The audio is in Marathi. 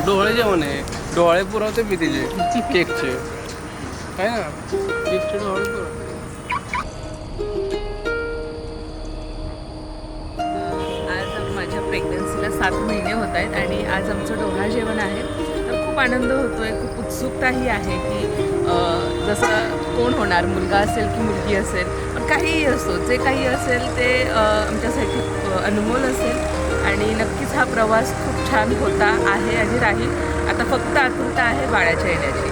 डोळे जेवण आहे, डोळे पुरवते मी तिचे केकचे, आहे ना, केकचे डोळे पुरवते. आज माझ्या प्रेग्नन्सीला 7 महिने होत आहेत आणि आज आमचं डोहाळ जेवण आहे. तर खूप आनंद होतो आहे, खूप उत्सुकताही आहे की जसं कोण होणार, मुलगा असेल की मुलगी असेल, पण काहीही असो, जे काही असेल ते आमच्यासाठी अनमोल असेल आणि नक्कीच हा प्रवास खूप छान होता आहे आणि राहील. आता फक्त आतुरता आहे बाळाच्या येण्याची.